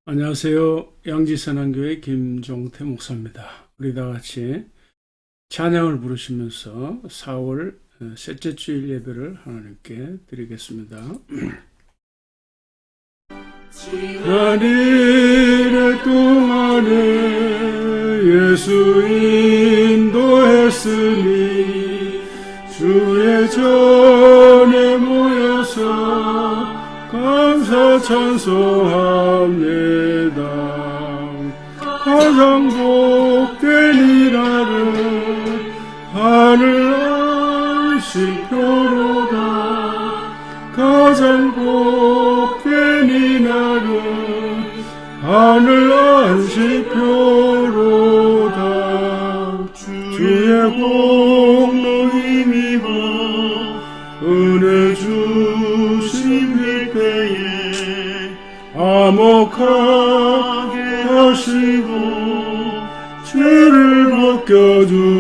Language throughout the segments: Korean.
안녕하세요. 양지선한교회 김종태 목사입니다. 우리 다 같이 찬양을 부르시면서 4월 셋째 주일 예배를 하나님께 드리겠습니다. 지난 1회 동안에 예수 인도했으니 주의 전에 모여서 감사 찬송합니다. 가장 복된 이날은 하늘 안식표로다. 가장 복된 이날은 하늘 안식표로다. 주의 공로 힘입어 은혜 주신 때에 화목하게 하시고 죄를 벗겨주소서.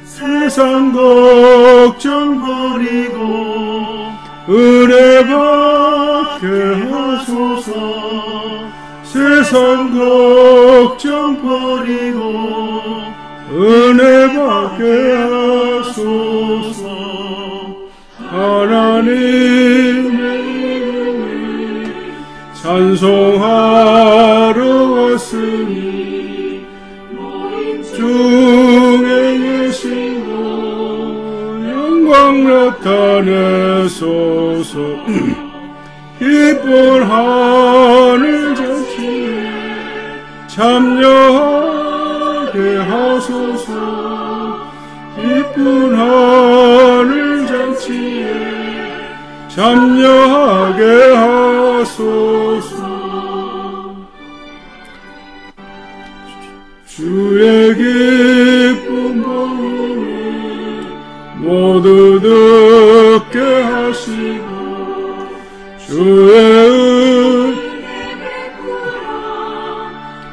세상 걱정 버리고 은혜 받게 하소서. 세상 걱정 버리고 은혜 받게 하소서. 하나님의 이름을 찬송하러 왔으니 중에 계시고 영광 나타내소서. 기쁜 하늘 잔치에 참여하게 하소서. 기쁜 하늘 잔치에 참여하게 하소서. 주의 기쁜 복음을 모두 듣게 하시고 주의 은혜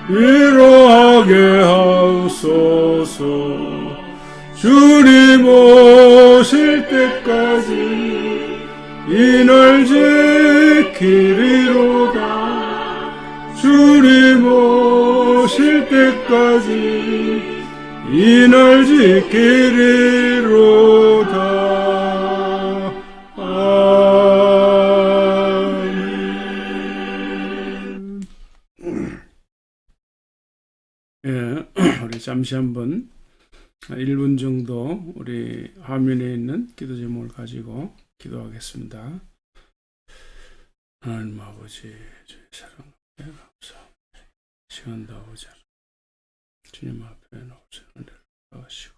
위로하게 하소서. 주님 오실 때까지 이날 지키리로다. 주님 오실 때까지 이날 지키리로다. 아멘. 예, 우리 잠시 한번 1분 정도 우리 화면에 있는 기도 제목을 가지고 기도하겠습니다. 하나님 아버지, 주의 사랑 감사합니다. 시간도 아버지 주님 앞에 나오셔서 은혜를 하시고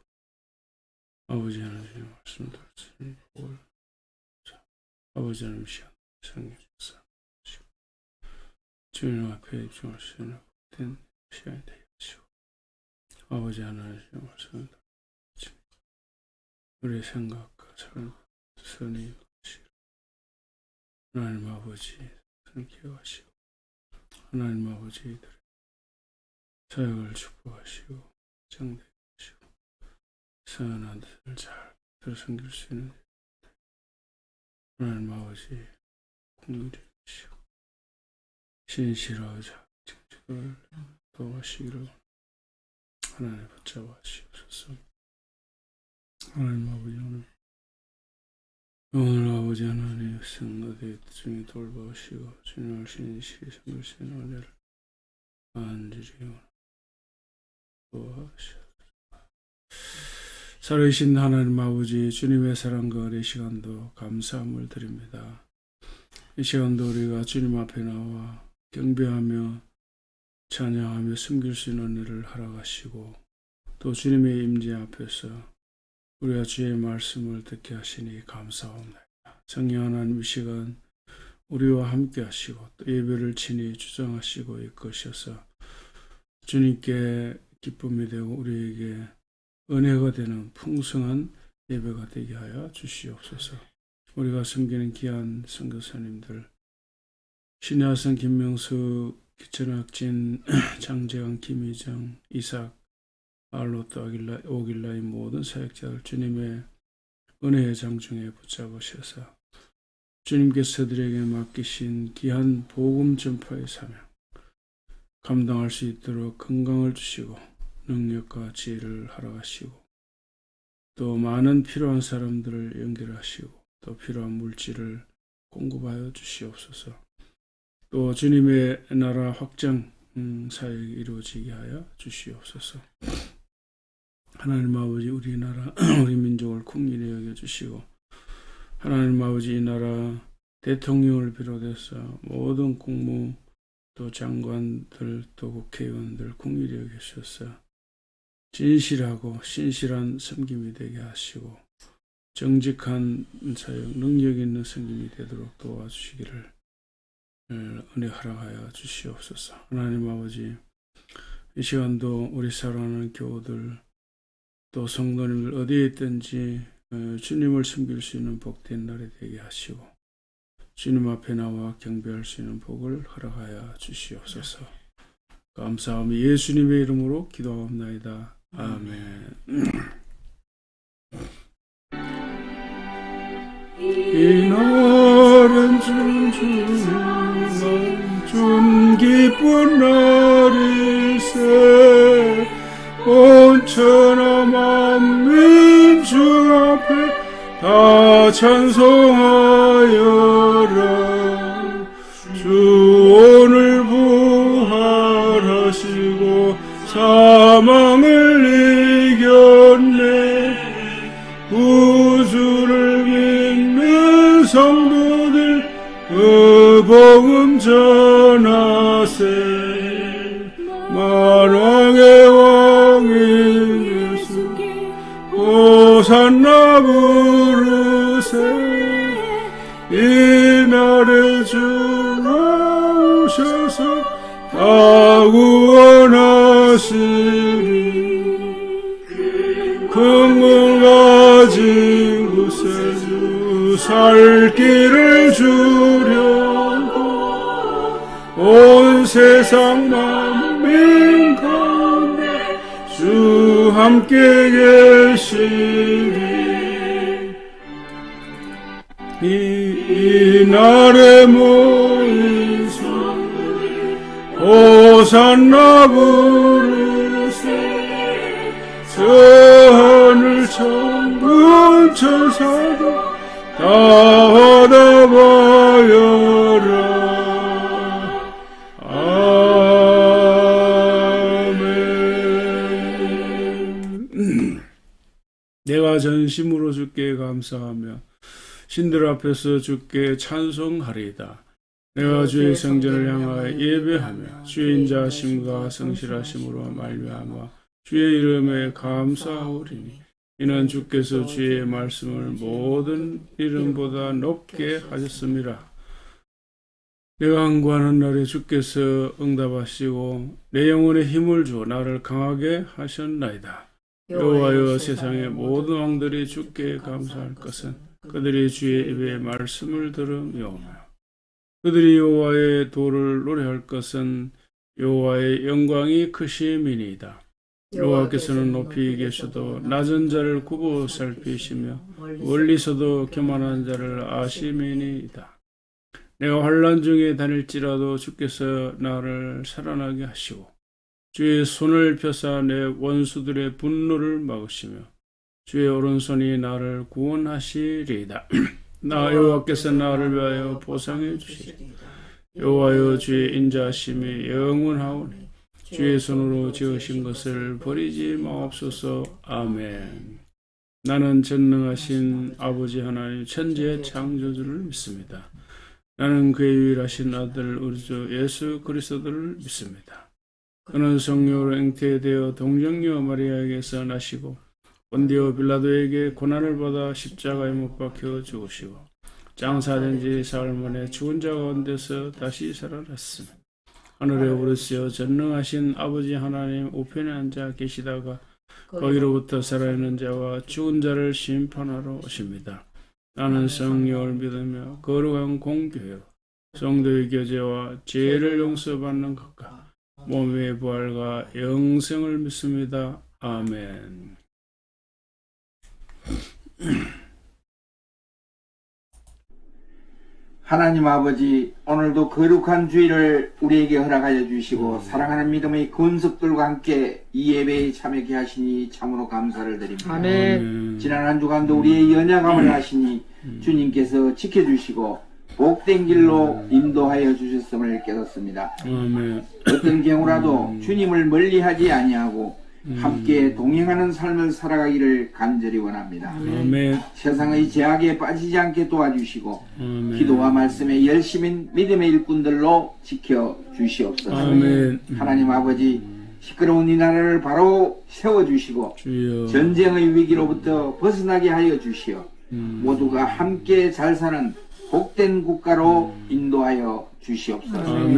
아버지 하나님 말씀 들으시니 복을 아버지 하나님 시간 성령 역사 하시고 주님 앞에 입증할 수 있는 복된 시간이 되게 하시고 아버지 하나님 말씀을 들으시니 우리의 생각과 삶을 선히 하시고 하나님 아버지 기억하시고 하나님 아버지들의 사역을 축복하시고 장대하시고 선한 뜻을 잘 들어 섬길 수 있는 하나님 아버지 공유를 주시고 신실하고 자직을 도와주시기를 하나님 붙잡아 주시옵소서. 하나님 아버지 오늘 오늘 아버지 하나님 성도들 중에 돌보시고 주님을 신실히 섬기신 은혜를 간절히 도와주시옵소서. 살아계신 하나님 아버지 주님의 사랑과 은혜 시간도 감사함을 드립니다. 이 시간도 우리가 주님 앞에 나와 경배하며 찬양하며 섬길 수 있는 은혜를 허락하시고 또 주님의 임재 앞에서 우리가 주의 말씀을 듣게 하시니 감사합니다. 성령 하나님 이 시간 우리와 함께 하시고 또 예배를 친히 주장하시고 이끄셔서 주님께 기쁨이 되고 우리에게 은혜가 되는 풍성한 예배가 되게 하여 주시옵소서. 우리가 섬기는 귀한 선교사님들 신야선, 김명수, 기천학진, 장재환, 김희정, 이삭, 알로또, 오길라의 모든 사역자들 주님의 은혜의 장중에 붙잡으셔서 주님께서 그들에게 맡기신 귀한 복음 전파의 사명 감당할 수 있도록 건강을 주시고 능력과 지혜를 허락하시고 또 많은 필요한 사람들을 연결하시고 또 필요한 물질을 공급하여 주시옵소서. 또 주님의 나라 확장 사역이 이루어지게 하여 주시옵소서. 하나님 아버지 우리 나라 우리 민족을 긍휼히 여겨주시고 하나님 아버지 이 나라 대통령을 비롯해서 모든 국무 또 장관들 또 국회의원들 긍휼히 여기셔서 진실하고 신실한 섬김이 되게 하시고 정직한 사역 능력 있는 섬김이 되도록 도와주시기를 은혜 허락하여 주시옵소서. 하나님 아버지 이 시간도 우리 사랑하는 교우들 또 성도님들 어디에 있든지 주님을 섬길 수 있는 복된 날이 되게 하시고 주님 앞에 나와 경배할 수 있는 복을 허락하여 주시옵소서. 감사하며 예수님의 이름으로 기도하옵나이다. 아멘. 이날은 준 기쁜 날일세 온 천하 만민중 앞에 다 찬송하여라. 주 오늘 부활하시고 사망을 이겼네. 구주를 믿는 성도들 그 복음 전하세. 만왕의 왕인 예수께 호산나 부르세. 이날에 주가 오셔서 다 구원하시리. 금을 가진 곳에 주 살 길을 주려고 온 세상 만민 가운데 주 함께 계시리. 이날에 모인 성도들 호산나 부르세. 저 하늘 천군 천사도 다 받아봐여라. 아멘. 내가 전심으로 주께 감사하며 신들 앞에서 주께 찬송하리이다. 내가 주의 성전을 향하여 예배하며 주의 인자하심과 성실하심으로 말미암아 주의 이름에 감사하오리니 이는 주께서 주의 말씀을 모든 이름보다 높게 하셨습니다. 내가 간구하는 날에 주께서 응답하시고 내 영혼에 힘을 주어 나를 강하게 하셨나이다. 여호와여 세상의 모든 왕들이 주께 감사할 것은 그들이 주의 입의 말씀을 들으며오며 그들이 여호와의 도를 노래할 것은 여호와의 영광이 크심이니이다. 여호와께서는 높이 계셔도 낮은 자를 굽어 살피시며 멀리서도 교만한 자를 아심이니이다. 내가 환난 중에 다닐지라도 주께서 나를 살아나게 하시고 주의 손을 펴사 내 원수들의 분노를 막으시며 주의 오른손이 나를 구원하시리이다. 나 여호와께서 나를 위하여 보상해 주시리. 여호와여 주의 인자하심이 영원하오니 주의 손으로 지으신 것을 버리지 마옵소서. 아멘. 나는 전능하신 아버지 하나님 천지의 창조주를 믿습니다. 나는 그의 유일하신 아들 우리 주 예수 그리스도를 믿습니다. 그는 성령으로 잉태되어 동정녀 마리아에게서 나시고 본디오 빌라도에게 고난을 받아 십자가에 못 박혀 죽으시고 장사된 지 사흘 만에 죽은 자 가운데서 다시 살아났으며 하늘에 오르시어 전능하신 아버지 하나님 우편에 앉아 계시다가 거기로부터 살아있는 자와 죽은 자를 심판하러 오십니다. 나는 성령을 믿으며 거룩한 공교회로 성도의 교제와 죄를 용서받는 것과 몸의 부활과 영생을 믿습니다. 아멘. 하나님 아버지, 오늘도 거룩한 주일을 우리에게 허락하여 주시고 사랑하는 믿음의 권속들과 함께 이 예배에 참여케 하시니 참으로 감사를 드립니다. 아멘. 지난 한 주간도 우리의 연약함을 아시니 주님께서 지켜주시고 복된 길로 인도하여 주셨음을 깨닫습니다. 어떤 경우라도 주님을 멀리하지 아니하고 함께 동행하는 삶을 살아가기를 간절히 원합니다. 세상의 제약에 빠지지 않게 도와주시고 기도와 말씀에 열심인 믿음의 일꾼들로 지켜주시옵소서. 하나님 아버지, 시끄러운 이 나라를 바로 세워주시고 전쟁의 위기로부터 벗어나게 하여 주시어 모두가 함께 잘 사는 복된 국가로 인도하여 주시옵소서.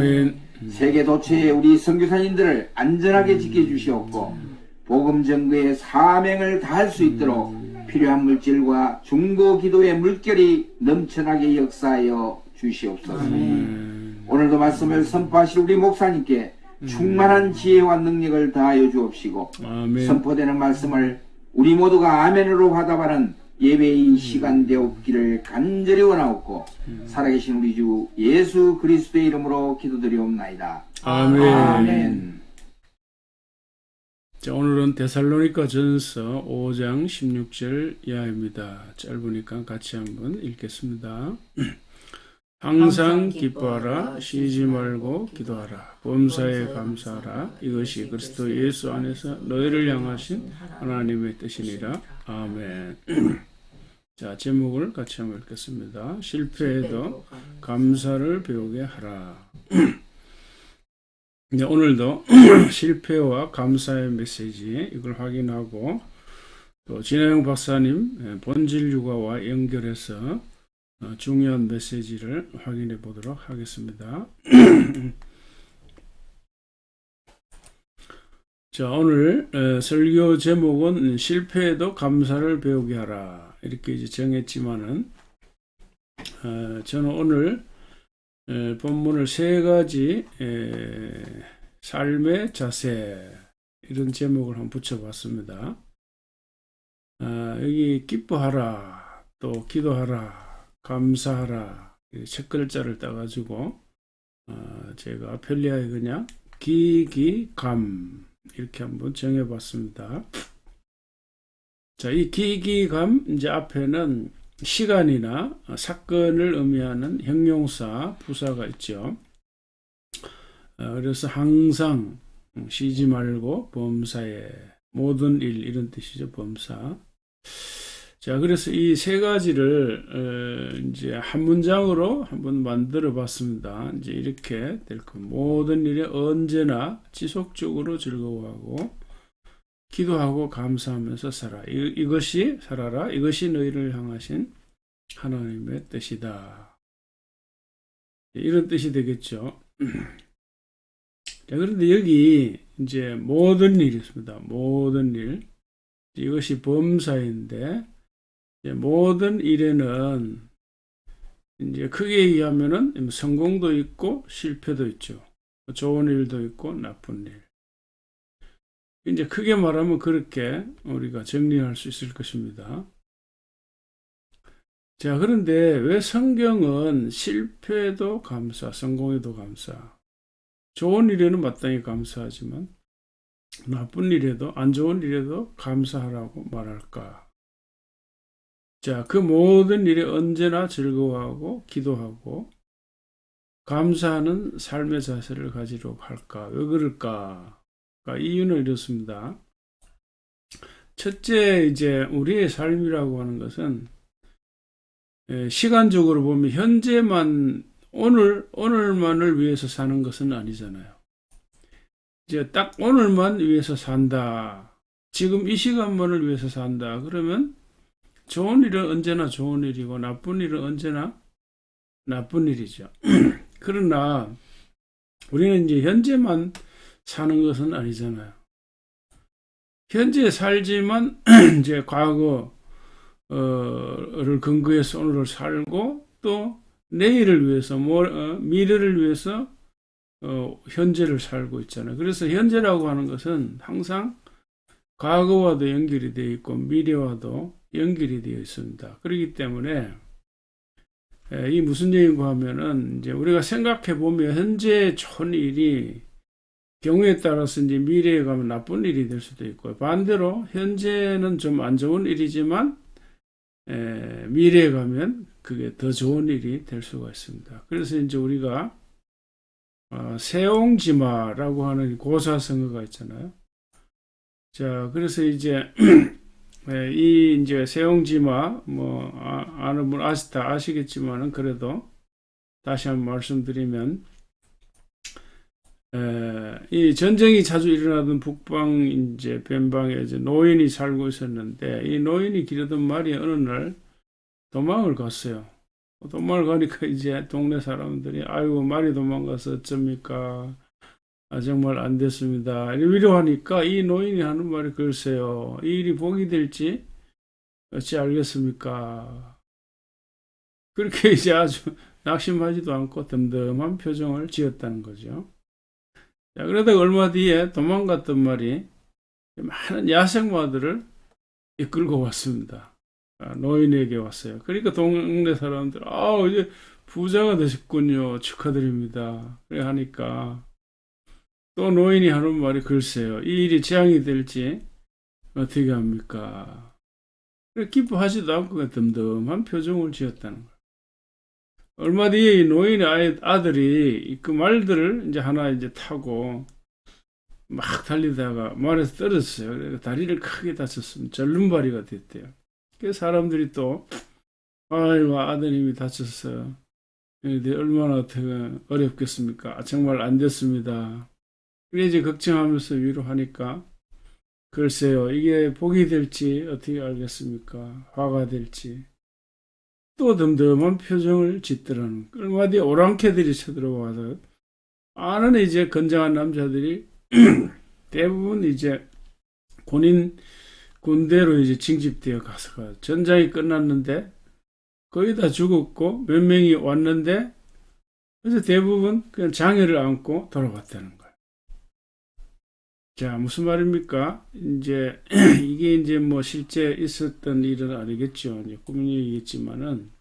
세계 도처에 우리 선교사님들을 안전하게 지켜주시옵고 복음 전거의 사명을 다할 수 있도록 필요한 물질과 중보 기도의 물결이 넘쳐나게 역사하여 주시옵소서. 오늘도 말씀을 선포하실 우리 목사님께 충만한 지혜와 능력을 다하여 주옵시고 선포되는 말씀을 우리 모두가 아멘으로 화답하는 예배의 시간 되옵기를 간절히 원하옵고 살아계신 우리 주 예수 그리스도의 이름으로 기도드리옵나이다. 아멘. 자, 오늘은 데살로니가 전서 5장 16절 이하입니다. 짧으니까 같이 한번 읽겠습니다. 항상 기뻐하라, 쉬지 말고 기도하라, 범사에 감사하라. 이것이 그리스도 예수 안에서 너희를 향하신 하나님의 뜻이니라. 아멘. 자, 제목을 같이 한번 읽겠습니다. 실패해도 감사를 배우게 하라. 네, 오늘도 실패와 감사의 메시지 이걸 확인하고 또 진혜영 박사님 본질 육아와 연결해서 중요한 메시지를 확인해 보도록 하겠습니다. 자, 오늘 설교 제목은 실패에도 감사를 배우게 하라 이렇게 이제 정했지만은 저는 오늘 본문을 세 가지 삶의 자세 이런 제목을 한번 붙여봤습니다. 여기 기뻐하라, 또 기도하라, 감사하라 첫 글자를 따가지고 제가 아펠리아에 그냥 기기감 이렇게 한번 정해봤습니다. 자, 이 기기감 이제 앞에는 시간이나 사건을 의미하는 형용사, 부사가 있죠. 그래서 항상 쉬지 말고 범사에 모든 일 이런 뜻이죠. 범사. 자, 그래서 이 세 가지를 이제 한 문장으로 한번 만들어 봤습니다. 이제 이렇게 될 겁니다. 모든 일에 언제나 지속적으로 즐거워하고 기도하고 감사하면서 살아. 이것이 살아라. 이것이 너희를 향하신 하나님의 뜻이다. 이런 뜻이 되겠죠. 자, 그런데 여기 이제 모든 일이 있습니다. 모든 일. 이것이 범사인데 모든 일에는 이제 크게 얘기하면은 성공도 있고 실패도 있죠. 좋은 일도 있고 나쁜 일. 이제 크게 말하면 그렇게 우리가 정리할 수 있을 것입니다. 자, 그런데 왜 성경은 실패도 감사, 성공에도 감사, 좋은 일에는 마땅히 감사하지만 나쁜 일에도, 안 좋은 일에도 감사하라고 말할까? 자, 그 모든 일이 언제나 즐거워하고 기도하고 감사하는 삶의 자세를 가지도록 할까? 왜 그럴까? 이유는 이렇습니다. 첫째, 이제 우리의 삶이라고 하는 것은 시간적으로 보면 현재만 오늘만을 위해서 사는 것은 아니잖아요. 이제 딱 오늘만 위해서 산다. 지금 이 시간만을 위해서 산다. 그러면 좋은 일은 언제나 좋은 일이고 나쁜 일은 언제나 나쁜 일이죠. 그러나 우리는 이제 현재만 사는 것은 아니잖아요. 현재 살지만 이제 과거를 근거해서 오늘을 살고 또 내일을 위해서 미래를 위해서 현재를 살고 있잖아요. 그래서 현재라고 하는 것은 항상 과거와도 연결이 되어 있고 미래와도 연결이 되어 있습니다. 그렇기 때문에 이 무슨 얘기인가 하면은 이제 우리가 생각해 보면 현재 좋은 일이 경우에 따라서 이제 미래에 가면 나쁜 일이 될 수도 있고 반대로 현재는 좀 안 좋은 일이지만 미래에 가면 그게 더 좋은 일이 될 수가 있습니다. 그래서 이제 우리가 세옹지마라고 하는 고사성어가 있잖아요. 자, 그래서 이제 이 이제 세옹지마 아는 분 아시겠지만은 그래도 다시 한번 말씀드리면 이 전쟁이 자주 일어나던 북방 이제 변방에 이제 노인이 살고 있었는데 이 노인이 기르던 말이 어느 날 도망을 갔어요. 도망을 가니까 이제 동네 사람들이 아이고 말이 도망가서 어쩝니까? 정말 안 됐습니다. 위로하니까 이 노인이 하는 말이 글쎄요. 이 일이 복이 될지 어찌 알겠습니까? 그렇게 이제 아주 낙심하지도 않고 덤덤한 표정을 지었다는 거죠. 자, 그러다가 얼마 뒤에 도망갔던 말이 많은 야생마들을 이끌고 왔습니다. 노인에게 왔어요. 그러니까 동네 사람들, 이제 부자가 되셨군요. 축하드립니다. 그래 하니까 또 노인이 하는 말이 글쎄요. 이 일이 재앙이 될지 어떻게 합니까? 기뻐하지도 않고 덤덤한 표정을 지었다는 거예요. 얼마 뒤에 이 노인의 아들이 그 말들을 이제 하나 이제 타고 막 달리다가 말에서 떨어졌어요. 다리를 크게 다쳤습니다. 절름발이가 됐대요. 그래서 사람들이 또 아이고 아드님이 다쳤어요. 얼마나 어렵겠습니까? 정말 안 됐습니다. 그래 이제 걱정하면서 위로하니까 글쎄요. 이게 복이 될지 어떻게 알겠습니까? 화가 될지. 또 덤덤한 표정을 짓더라는 거예요. 얼마 뒤에 오랑캐들이 쳐들어와서 아는 이제 건장한 남자들이 대부분 이제 군대로 이제 징집되어 가서 전장이 끝났는데 거의 다 죽었고 몇 명이 왔는데 그래서 대부분 그냥 장애를 안고 돌아갔다는 거예요. 자, 무슨 말입니까? 이제 이게 이제 뭐 실제 있었던 일은 아니겠죠. 이제 꿈 얘기겠지만은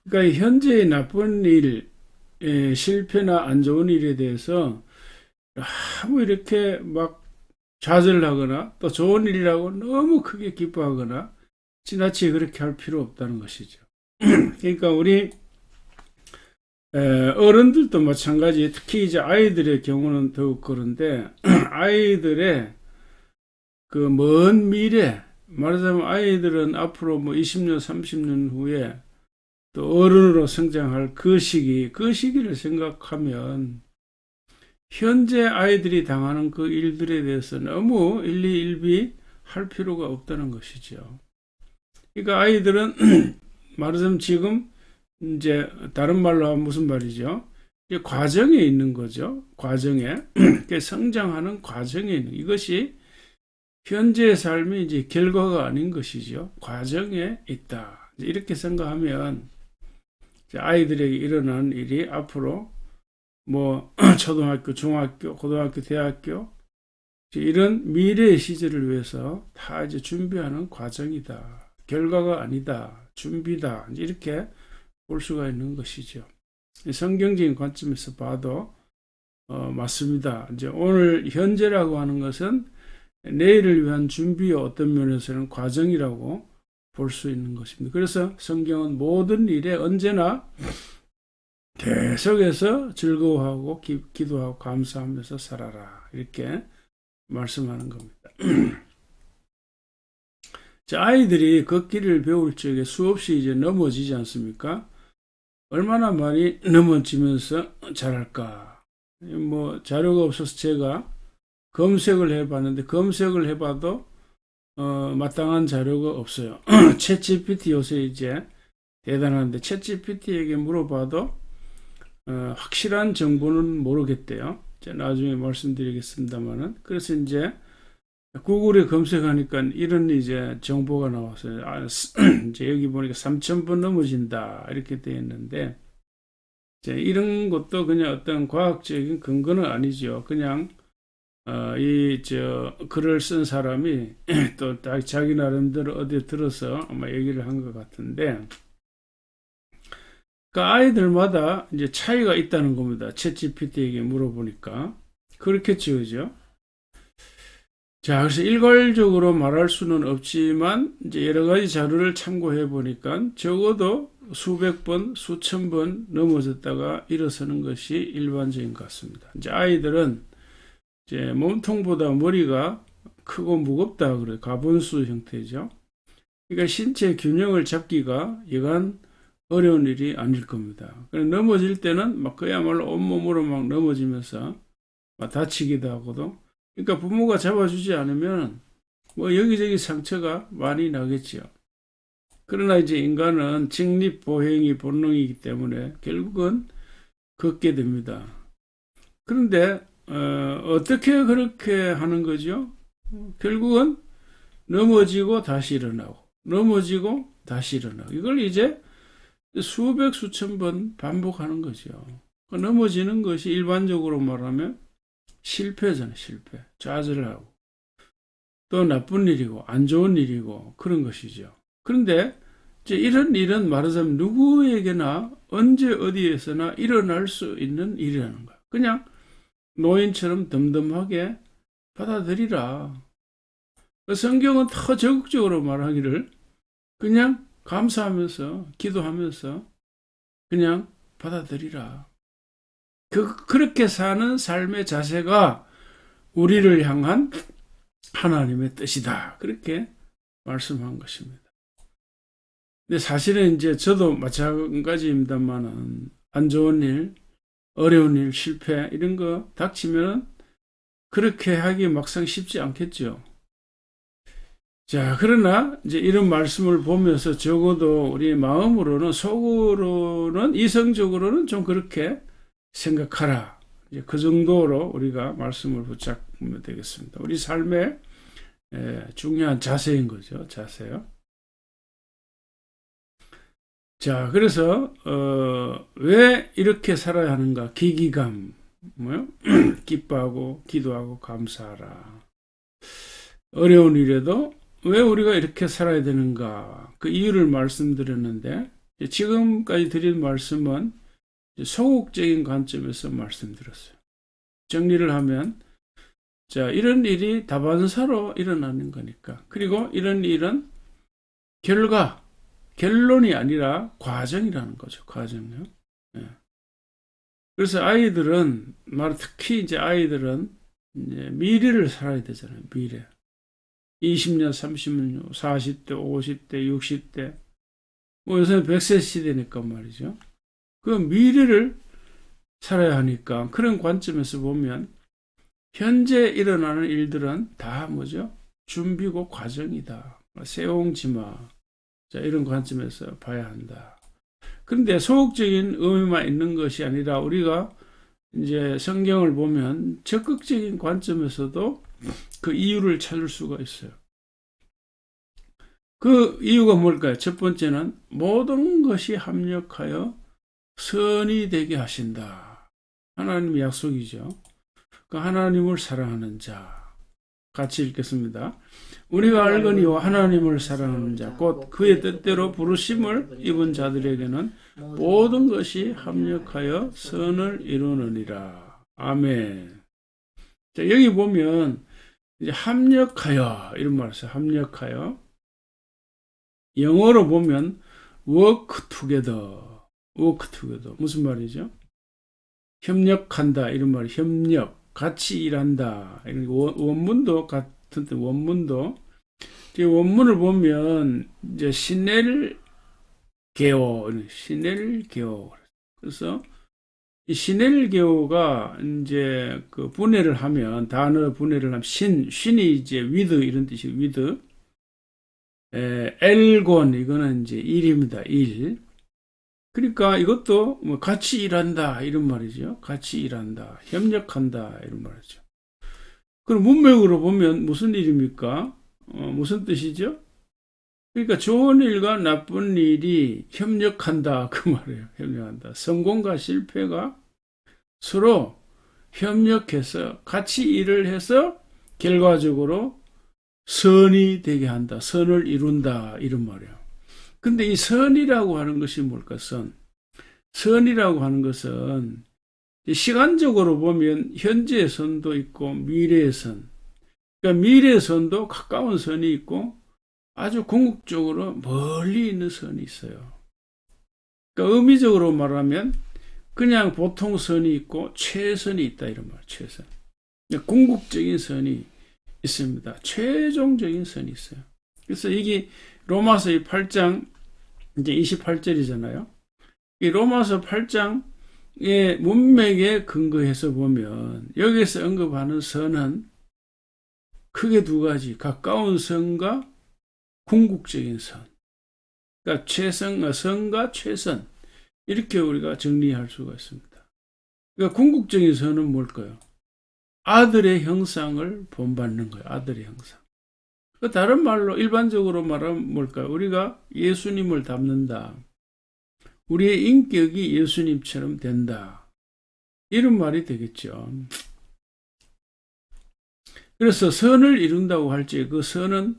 그러니까 현재의 나쁜 일, 실패나 안 좋은 일에 대해서 아무 이렇게 막 좌절하거나 또 좋은 일이라고 너무 크게 기뻐하거나 지나치게 그렇게 할 필요 없다는 것이죠. 그러니까 우리 어른들도 마찬가지, 특히 이제 아이들의 경우는 더욱 그런데 아이들의 그 먼 미래, 말하자면 아이들은 앞으로 뭐 20년, 30년 후에 또 어른으로 성장할 그 시기를 생각하면 현재 아이들이 당하는 그 일들에 대해서 너무 일희일비 할 필요가 없다는 것이죠. 그러니까 아이들은 말하자면 지금 이제 다른 말로 하면 무슨 말이죠? 이제 과정에 있는 거죠. 과정에 성장하는 과정에 있는 이것이 현재의 삶이 이제 결과가 아닌 것이죠. 과정에 있다. 이렇게 생각하면 아이들에게 일어나는 일이 앞으로 뭐 초등학교, 중학교, 고등학교, 대학교 이런 미래의 시절을 위해서 다 이제 준비하는 과정이다. 결과가 아니다. 준비다. 이렇게 볼 수가 있는 것이죠. 성경적인 관점에서 봐도 맞습니다. 이제 오늘 현재라고 하는 것은 내일을 위한 준비의 어떤 면에서는 과정이라고 볼 수 있는 것입니다. 그래서 성경은 모든 일에 언제나 계속해서 즐거워하고 기도하고 감사하면서 살아라 이렇게 말씀하는 겁니다. 자, 아이들이 걷기를 배울 적에 수없이 이제 넘어지지 않습니까? 얼마나 많이 넘어지면서 잘할까? 뭐 자료가 없어서 제가 검색을 해봤는데 검색을 해봐도 마땅한 자료가 없어요. 챗GPT 요새 이제 대단한데 챗GPT에게 물어봐도 확실한 정보는 모르겠대요. 제가 나중에 말씀드리겠습니다만은. 그래서 이제 구글에 검색하니까 이런 이제 정보가 나왔어요. 이제 여기 보니까 3,000번 넘어진다 이렇게 되어 있는데 이제 이런 것도 그냥 어떤 과학적인 근거는 아니죠. 그냥 글을 쓴 사람이 또 자기 나름대로 어디에 들어서 아마 얘기를 한 것 같은데, 그러니까 아이들마다 이제 차이가 있다는 겁니다. 챗GPT에게 물어보니까. 그렇겠죠, 그죠? 자, 그래서 일괄적으로 말할 수는 없지만, 이제 여러 가지 자료를 참고해 보니까 적어도 수백 번, 수천 번 넘어졌다가 일어서는 것이 일반적인 것 같습니다. 이제 아이들은 이제 몸통보다 머리가 크고 무겁다 그래요. 가분수 형태죠. 그러니까 신체 균형을 잡기가 여간 어려운 일이 아닐 겁니다. 넘어질 때는 막 그야말로 온몸으로 막 넘어지면서 막 다치기도 하고도. 그러니까 부모가 잡아주지 않으면 뭐 여기저기 상처가 많이 나겠죠. 그러나 이제 인간은 직립보행이 본능이기 때문에 결국은 걷게 됩니다. 그런데 어떻게 그렇게 하는 거죠? 결국은 넘어지고 다시 일어나고 넘어지고 다시 일어나고 이걸 이제 수백 수천 번 반복하는 거죠. 넘어지는 것이 일반적으로 말하면 실패잖아요. 실패. 좌절하고 또 나쁜 일이고 안 좋은 일이고 그런 것이죠. 그런데 이제 이런 일은 말하자면 누구에게나 언제 어디에서나 일어날 수 있는 일이라는 거예요. 그냥 노인처럼 덤덤하게 받아들이라. 성경은 더 적극적으로 말하기를 그냥 감사하면서 기도하면서 그냥 받아들이라. 그렇게 사는 삶의 자세가 우리를 향한 하나님의 뜻이다. 그렇게 말씀한 것입니다. 근데 사실은 이제 저도 마찬가지입니다만은 안 좋은 일, 어려운 일, 실패 이런 거 닥치면 그렇게 하기 막상 쉽지 않겠죠. 자, 그러나 이제 이런 말씀을 보면서 적어도 우리 마음으로는 속으로는 이성적으로는 좀 그렇게 생각하라. 이제 그 정도로 우리가 말씀을 붙잡으면 되겠습니다. 우리 삶의 중요한 자세인 거죠. 자세요. 자, 그래서 왜 이렇게 살아야 하는가? 기기감, 기뻐하고 기도하고 감사하라. 어려운 일에도 왜 우리가 이렇게 살아야 되는가? 그 이유를 말씀드렸는데 지금까지 드린 말씀은 소극적인 관점에서 말씀드렸어요. 정리를 하면 자, 이런 일이 다반사로 일어나는 거니까. 그리고 이런 일은 결론이 아니라 과정이라는 거죠. 과정이요. 예. 그래서 아이들은 특히 이제 아이들은 이제 미래를 살아야 되잖아요. 미래. 20년, 30년, 40대, 50대, 60대. 뭐 요새는 100세 시대니까 말이죠. 그 미래를 살아야 하니까 그런 관점에서 보면 현재 일어나는 일들은 다 뭐죠? 준비고 과정이다. 세옹지마. 자, 이런 관점에서 봐야 한다. 그런데 소극적인 의미만 있는 것이 아니라 우리가 이제 성경을 보면 적극적인 관점에서도 그 이유를 찾을 수가 있어요. 그 이유가 뭘까요? 첫 번째는 모든 것이 합력하여 선이 되게 하신다. 하나님의 약속이죠. 그 하나님을 사랑하는 자. 같이 읽겠습니다. 우리가 알거니와 하나님을 사랑하는 자, 곧 그의 뜻대로 부르심을 입은 자들에게는 모든 것이 합력하여 선을 이루느니라. 아멘. 자, 여기 보면 이제 합력하여 이런 말을 써요. 합력하여. 영어로 보면 work together. 무슨 말이죠? 협력한다 이런 말이 협력, 같이 일한다. 원문도 같은 원문도 원문을 보면 이제 시넬 게오. 그래서 이 시넬 게오가 이제 그 분해를 하면 단어 분해를 하면 신이 이제 with 이런 뜻이 with. 엘곤 이거는 이제 일입니다. 일. 그러니까 이것도 뭐 같이 일한다 이런 말이죠. 같이 일한다, 협력한다 이런 말이죠. 그럼 문맥으로 보면 무슨 일입니까? 무슨 뜻이죠? 그러니까 좋은 일과 나쁜 일이 협력한다 그 말이에요. 협력한다. 성공과 실패가 서로 협력해서 같이 일을 해서 결과적으로 선이 되게 한다. 선을 이룬다 이런 말이에요. 근데 이 선이라고 하는 것이 뭘까? 선이라고 하는 것은 시간적으로 보면 현재의 선도 있고 미래의 선. 그러니까 미래의 선도 가까운 선이 있고 아주 궁극적으로 멀리 있는 선이 있어요. 그러니까 의미적으로 말하면 그냥 보통 선이 있고 최선이 있다 이런 말. 최선. 궁극적인 선이 있습니다. 최종적인 선이 있어요. 그래서 이게 로마서 8장 이제 28절이잖아요. 이 로마서 8장의 문맥에 근거해서 보면 여기서 언급하는 선은 크게 두 가지, 가까운 선과 궁극적인 선. 그러니까 선과 최선. 이렇게 우리가 정리할 수가 있습니다. 그러니까 궁극적인 선은 뭘까요? 아들의 형상을 본받는 거예요. 아들의 형상. 다른 말로 일반적으로 말하면 뭘까요? 우리가 예수님을 닮는다. 우리의 인격이 예수님처럼 된다. 이런 말이 되겠죠. 그래서 선을 이룬다고 할지 그 선은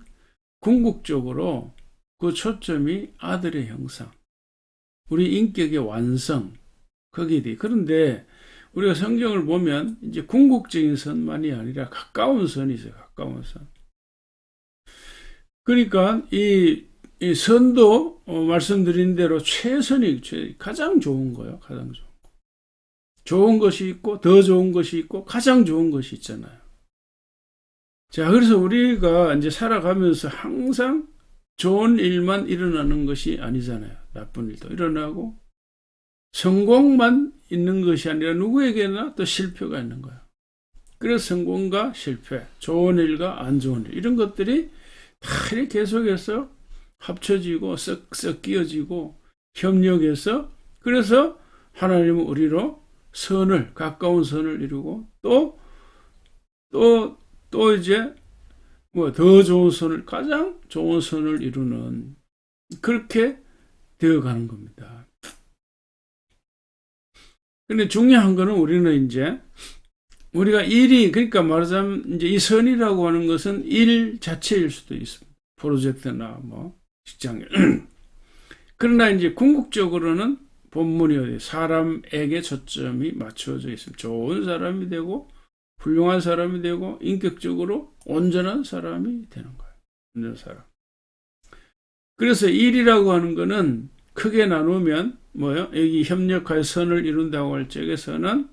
궁극적으로 그 초점이 아들의 형상. 우리 인격의 완성. 거기에 대해. 그런데 우리가 성경을 보면 이제 궁극적인 선만이 아니라 가까운 선이 있어요. 가까운 선. 그러니까 이 선도 말씀드린 대로 최선이 가장 좋은 거예요. 가장 좋은 거. 좋은 것이 있고 더 좋은 것이 있고 가장 좋은 것이 있잖아요. 자, 그래서 우리가 이제 살아가면서 항상 좋은 일만 일어나는 것이 아니잖아요. 나쁜 일도 일어나고 성공만 있는 것이 아니라 누구에게나 또 실패가 있는 거예요. 그래서 성공과 실패, 좋은 일과 안 좋은 일 이런 것들이 다 이렇게 계속해서 합쳐지고 썩 끼어지고 협력해서 그래서 하나님은 우리로 선을 가까운 선을 이루고 또 이제 뭐 더 좋은 선을 가장 좋은 선을 이루는 그렇게 되어가는 겁니다. 근데 중요한 거는 우리는 이제 우리가 일이 그러니까 말하자면 이제 이 선이라고 하는 것은 일 자체일 수도 있습니다. 프로젝트나 뭐 직장일. 그러나 이제 궁극적으로는 본문이 어디 사람에게 초점이 맞춰져 있습니다. 좋은 사람이 되고 훌륭한 사람이 되고 인격적으로 온전한 사람이 되는 거예요. 온전한 사람. 그래서 일이라고 하는 거는 크게 나누면 뭐요? 여기 협력하여 선을 이룬다고 할 적에서는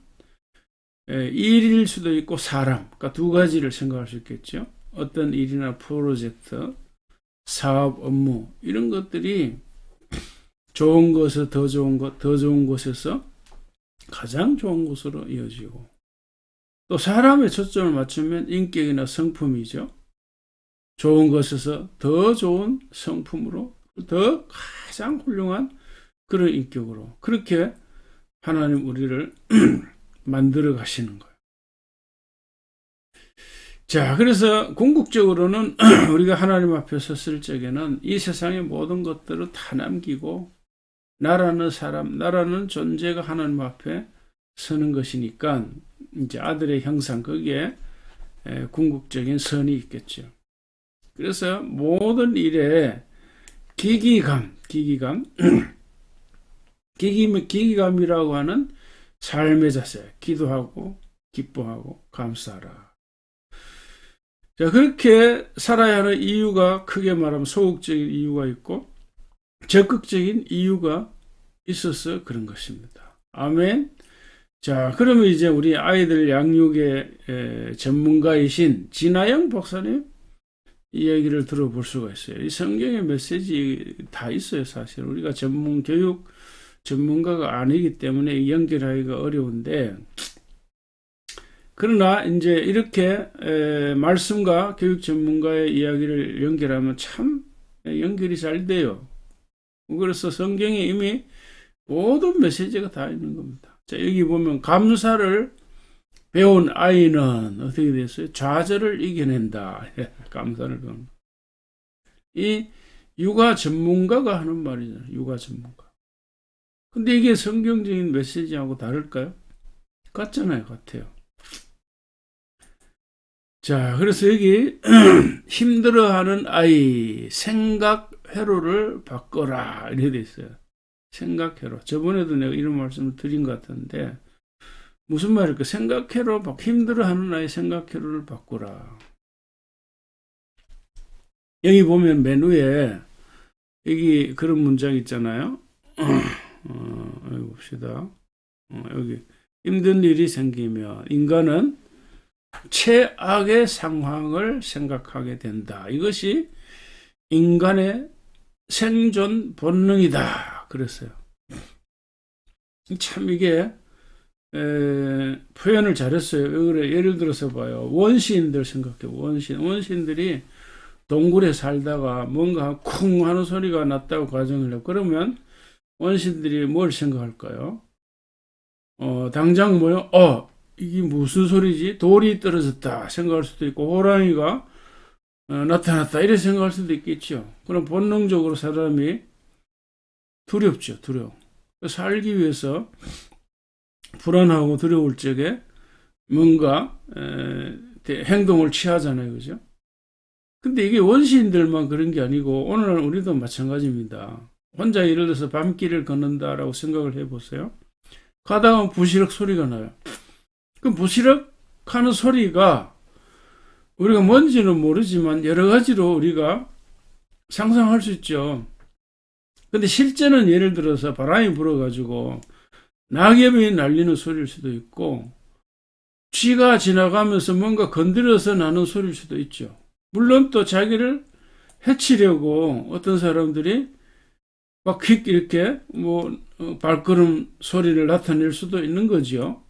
일일 수도 있고 사람, 그러니까 두 가지를 생각할 수 있겠죠. 어떤 일이나 프로젝트, 사업, 업무 이런 것들이 좋은 것에서 더 좋은 것, 더 좋은 곳에서 가장 좋은 곳으로 이어지고 또 사람의 초점을 맞추면 인격이나 성품이죠. 좋은 것에서 더 좋은 성품으로 더 가장 훌륭한 그런 인격으로 그렇게 하나님 우리를 만들어 가시는 거예요. 자, 그래서 궁극적으로는 우리가 하나님 앞에 섰을 적에는 이 세상의 모든 것들을 다 남기고 나라는 사람, 나라는 존재가 하나님 앞에 서는 것이니까 이제 아들의 형상 거기에 궁극적인 선이 있겠죠. 그래서 모든 일에 기기감이라고 하는 삶의 자세, 기도하고 기뻐하고 감사하라. 자, 그렇게 살아야 하는 이유가 크게 말하면 소극적인 이유가 있고 적극적인 이유가 있어서 그런 것입니다. 아멘. 자, 그러면 이제 우리 아이들 양육의 전문가이신 진아영 박사님 이야기를 들어볼 수가 있어요. 이 성경의 메시지 다 있어요, 사실. 우리가 교육 전문가가 아니기 때문에 연결하기가 어려운데, 그러나 이제 이렇게 말씀과 교육 전문가의 이야기를 연결하면 참 연결이 잘 돼요. 그래서 성경에 이미 모든 메시지가 다 있는 겁니다. 자, 여기 보면 감사를 배운 아이는 어떻게 됐어요? 좌절을 이겨낸다. 감사를 배운. 이 육아 전문가가 하는 말이잖아요. 육아 전문가. 근데 이게 성경적인 메시지하고 다를까요? 같잖아요. 같아요. 자, 그래서 여기 힘들어하는 아이 생각 회로를 바꿔라 이렇게 돼 있어요. 생각 회로. 저번에도 내가 이런 말씀을 드린 것 같은데 무슨 말일까? 생각 회로, 힘들어하는 아이 생각 회로를 바꾸라. 여기 보면 맨 위에 여기 그런 문장 있잖아요. 여기 봅시다. 여기 힘든 일이 생기면 인간은 최악의 상황을 생각하게 된다. 이것이 인간의 생존 본능이다. 그랬어요. 참 이게 표현을 잘했어요. 왜 그래? 예를 들어서 봐요. 원시인들 생각해. 원시인들이 동굴에 살다가 뭔가 쿵 하는 소리가 났다고 가정을 해요. 그러면 원시인들이 뭘 생각할까요? 당장 뭐요? 이게 무슨 소리지? 돌이 떨어졌다 생각할 수도 있고, 호랑이가 나타났다 이렇게 생각할 수도 있겠죠. 그럼 본능적으로 사람이 두렵죠. 두려워. 살기 위해서 불안하고 두려울 적에 뭔가 행동을 취하잖아요. 그죠? 근데 이게 원시인들만 그런 게 아니고 오늘날 우리도 마찬가지입니다. 혼자 예를 들어서 밤길을 걷는다라고 생각을 해보세요. 가다가 부시럭 소리가 나요. 그 부시럭 하는 소리가 우리가 뭔지는 모르지만 여러 가지로 우리가 상상할 수 있죠. 근데 실제는 예를 들어서 바람이 불어가지고 낙엽이 날리는 소리일 수도 있고, 쥐가 지나가면서 뭔가 건드려서 나는 소리일 수도 있죠. 물론 또 자기를 해치려고 어떤 사람들이 막 휙 이렇게 발걸음 소리를 나타낼 수도 있는 거죠.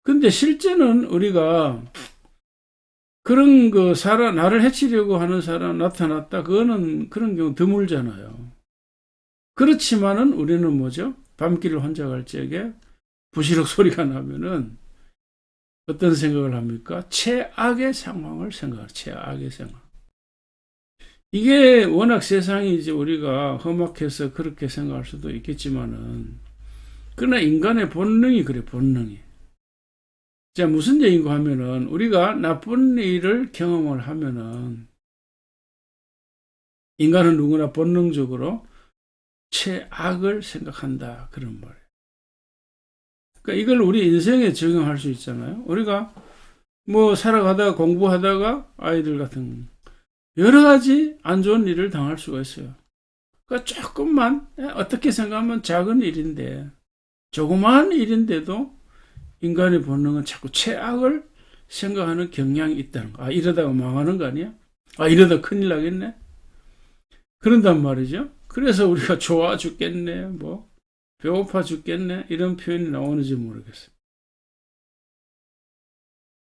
근데 실제는 우리가 그런 나를 해치려고 하는 사람 나타났다. 그거는 그런 경우 드물잖아요. 그렇지만은 우리는 뭐죠? 밤길을 혼자 갈 적에 부시럭 소리가 나면은 어떤 생각을 합니까? 최악의 상황을 생각해요. 최악의 상황. 이게 워낙 세상이 이제 우리가 험악해서 그렇게 생각할 수도 있겠지만은, 그러나 인간의 본능이 그래, 본능이. 자, 무슨 얘기인가 하면은, 우리가 나쁜 일을 경험을 하면은, 인간은 누구나 본능적으로 최악을 생각한다. 그런 말이에요. 그러니까 이걸 우리 인생에 적용할 수 있잖아요. 우리가 살아가다가 공부하다가 아이들 같은 여러 가지 안 좋은 일을 당할 수가 있어요. 그러니까 조금만, 어떻게 생각하면 작은 일인데, 조그마한 일인데도 인간의 본능은 자꾸 최악을 생각하는 경향이 있다는 거. 이러다가 망하는 거 아니야? 이러다 큰일 나겠네? 그런단 말이죠. 그래서 우리가 좋아 죽겠네, 배고파 죽겠네, 이런 표현이 나오는지 모르겠어요.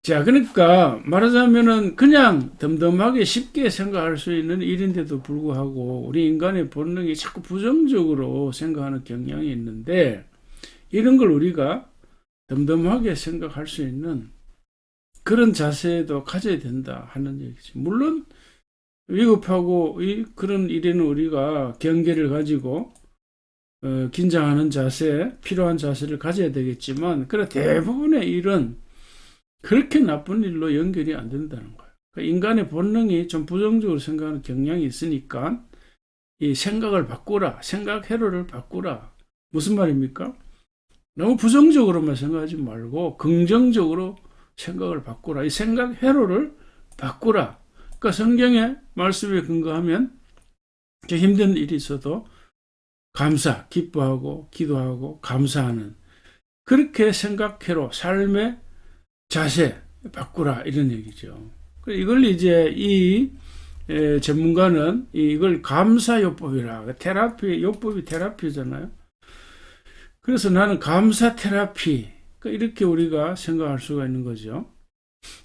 자, 그러니까 말하자면은 그냥 덤덤하게 쉽게 생각할 수 있는 일인데도 불구하고 우리 인간의 본능이 자꾸 부정적으로 생각하는 경향이 있는데, 이런 걸 우리가 덤덤하게 생각할 수 있는 그런 자세도 가져야 된다 하는 얘기죠. 물론 위급하고 그런 일에는 우리가 경계를 가지고 긴장하는 자세, 필요한 자세를 가져야 되겠지만, 그래 대부분의 일은 그렇게 나쁜 일로 연결이 안 된다는 거예요. 그러니까 인간의 본능이 좀 부정적으로 생각하는 경향이 있으니까 이 생각을 바꾸라, 생각 회로를 바꾸라. 무슨 말입니까? 너무 부정적으로만 생각하지 말고 긍정적으로 생각을 바꾸라. 이 생각 회로를 바꾸라. 그러니까 성경의 말씀에 근거하면 힘든 일이 있어도 기뻐하고 기도하고 감사하는 그렇게 생각해로 삶의 자세 바꾸라 이런 얘기죠. 이걸 이제 이 전문가는 이걸 감사요법이라 테라피 요법이 테라피잖아요. 그래서 나는 감사 테라피 이렇게 우리가 생각할 수가 있는 거죠.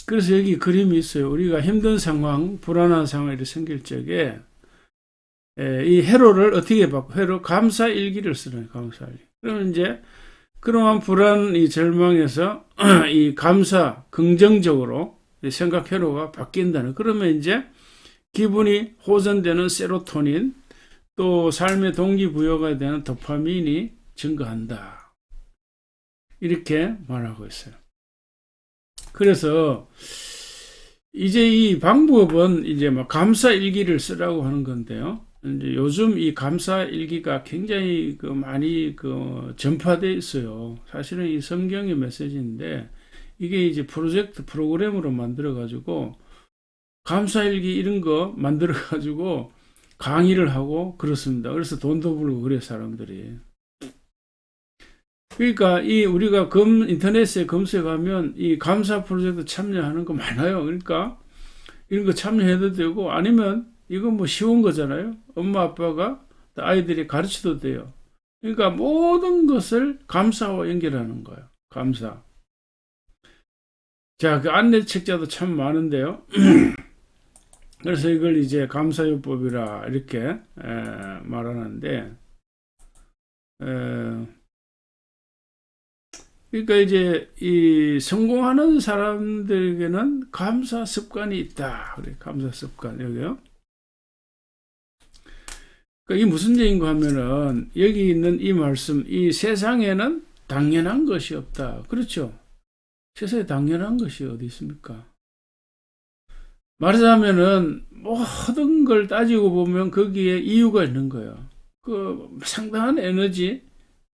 그래서 여기 그림이 있어요. 우리가 힘든 상황, 불안한 상황이 생길 적에 이 회로를 어떻게 바꿔? 회로 감사일기를 쓰는 감사일기. 그러면 이제 그러한 불안, 이 절망에서 이 감사, 긍정적으로 생각 회로가 바뀐다는. 그러면 이제 기분이 호전되는 세로토닌, 또 삶의 동기부여가 되는 도파민이 증가한다. 이렇게 말하고 있어요. 그래서 이제 이 방법은 이제 막 감사일기를 쓰라고 하는 건데요. 이제 요즘 이 감사일기가 굉장히 많이 전파되어 있어요. 사실은 이 성경의 메시지인데 이게 이제 프로그램으로 만들어가지고 감사일기 이런 거 만들어가지고 강의를 하고 그렇습니다. 그래서 돈도 벌고 그래 사람들이. 그러니까 우리가 인터넷에 검색하면 이 감사 프로젝트 참여하는 거 많아요. 그러니까 이런 거 참여해도 되고 아니면 이건 뭐 쉬운 거잖아요. 엄마 아빠가 아이들이 가르쳐도 돼요. 그러니까 모든 것을 감사와 연결하는 거예요. 감사. 자, 그 안내 책자도 참 많은데요. 그래서 이걸 이제 감사요법이라 이렇게 말하는데 그러니까 이제 이 성공하는 사람들에게는 감사 습관이 있다. 그래, 감사 습관 여기요. 그러니까 이게 무슨 얘기인가 하면은 여기 있는 이 말씀, 이 세상에는 당연한 것이 없다. 그렇죠? 세상에 당연한 것이 어디 있습니까? 말하자면은 모든 걸 따지고 보면 거기에 이유가 있는 거예요. 상당한 에너지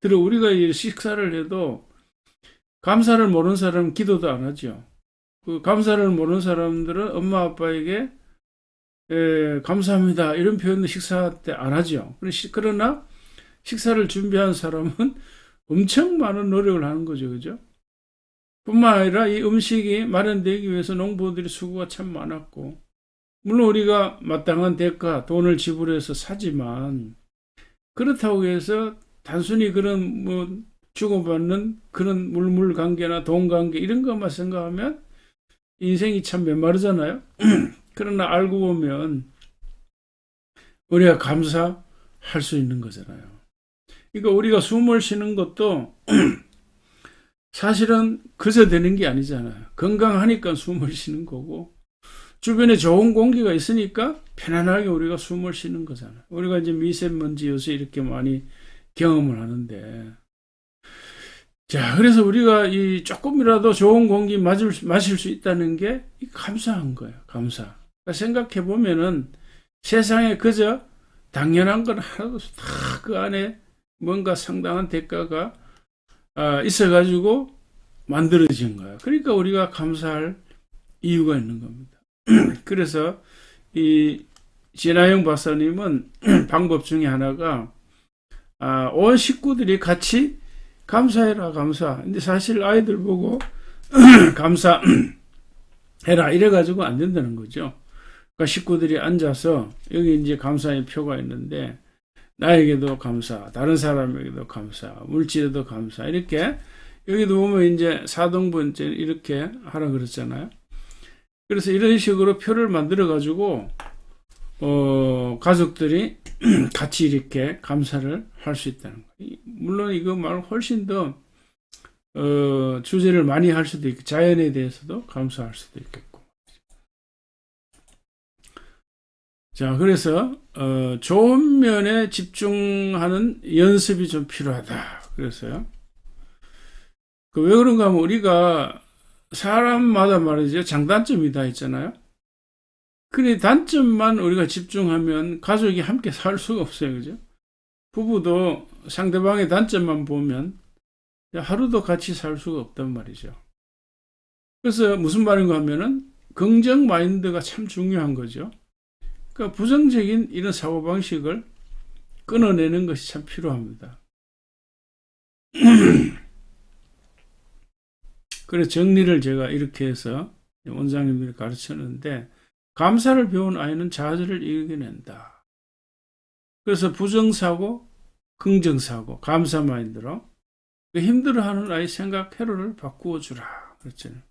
들어 우리가 식사를 해도 감사를 모르는 사람은 기도도 안 하죠. 감사를 모르는 사람들은 엄마 아빠에게 감사합니다 이런 표현도 식사 때 안 하죠. 그러나 식사를 준비한 사람은 엄청 많은 노력을 하는 거죠. 그죠? 뿐만 아니라 이 음식이 마련되기 위해서 농부들이 수고가 참 많았고 물론 우리가 마땅한 대가 돈을 지불해서 사지만 그렇다고 해서 단순히 그런 뭐 주고받는 그런 물물 관계나 돈 관계 이런 것만 생각하면 인생이 참 메마르잖아요. 그러나 알고 보면 우리가 감사할 수 있는 거잖아요. 그러니까 우리가 숨을 쉬는 것도 사실은 그저 되는 게 아니잖아요. 건강하니까 숨을 쉬는 거고 주변에 좋은 공기가 있으니까 편안하게 우리가 숨을 쉬는 거잖아요. 우리가 이제 미세먼지 요새 이렇게 많이 경험을 하는데 자, 그래서 우리가 이 조금이라도 좋은 공기 마실 수 있다는 게 감사한 거예요. 감사. 그러니까 생각해 보면은 세상에 그저 당연한 건 하나도 다 그 안에 뭔가 상당한 대가가 있어가지고 만들어진 거예요. 그러니까 우리가 감사할 이유가 있는 겁니다. 그래서 이 진아영 박사님은 방법 중에 하나가 온 식구들이 같이 감사해라 감사. 근데 사실 아이들 보고 감사해라 이래가지고 안 된다는 거죠. 그러니까 식구들이 앉아서 여기 이제 감사의 표가 있는데 나에게도 감사, 다른 사람에게도 감사, 물질에도 감사 이렇게 여기도 보면 이제 사등분제 이렇게 하라 그랬잖아요. 그래서 이런 식으로 표를 만들어 가지고 가족들이 같이 이렇게 감사를 할 수 있다는 거예요. 물론 이거 말고 훨씬 더 주제를 많이 할 수도 있고 자연에 대해서도 감사할 수도 있겠고. 자, 그래서 좋은 면에 집중하는 연습이 좀 필요하다. 그래서요. 왜 그런가 하면 우리가 사람마다 말이죠. 장단점이 다 있잖아요. 그래 단점만 우리가 집중하면 가족이 함께 살 수가 없어요. 그죠? 부부도 상대방의 단점만 보면 하루도 같이 살 수가 없단 말이죠. 그래서 무슨 말인가 하면은 긍정 마인드가 참 중요한 거죠. 그러니까 부정적인 이런 사고방식을 끊어내는 것이 참 필요합니다. 그래서 정리를 제가 이렇게 해서 원장님들이 가르쳤는데, 감사를 배운 아이는 좌절을 이겨낸다. 그래서 부정사고, 긍정사고, 감사 마인드로 힘들어하는 아이 생각 회로를 바꾸어 주라. 그렇잖아요.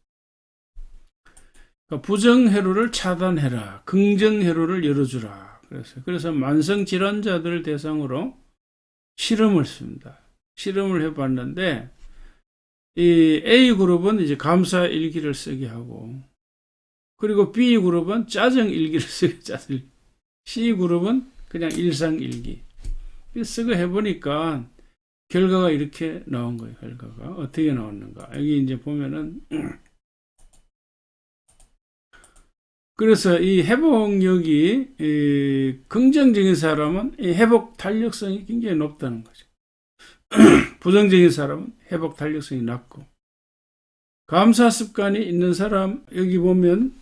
그러니까 부정 회로를 차단해라. 긍정 회로를 열어주라. 그래서 만성 질환자들을 대상으로 실험을 했습니다. 실험을 해봤는데, 이 A그룹은 이제 감사 일기를 쓰게 하고, 그리고 B그룹은 짜증 일기를 쓰게, 짜증. C그룹은 그냥 일상 일기. 쓰고 해보니까 결과가 이렇게 나온 거예요. 결과가 어떻게 나왔는가. 여기 이제 보면은, 그래서 이 회복력이, 긍정적인 사람은 이 회복 탄력성이 굉장히 높다는 거죠. 부정적인 사람은 회복 탄력성이 낮고, 감사 습관이 있는 사람, 여기 보면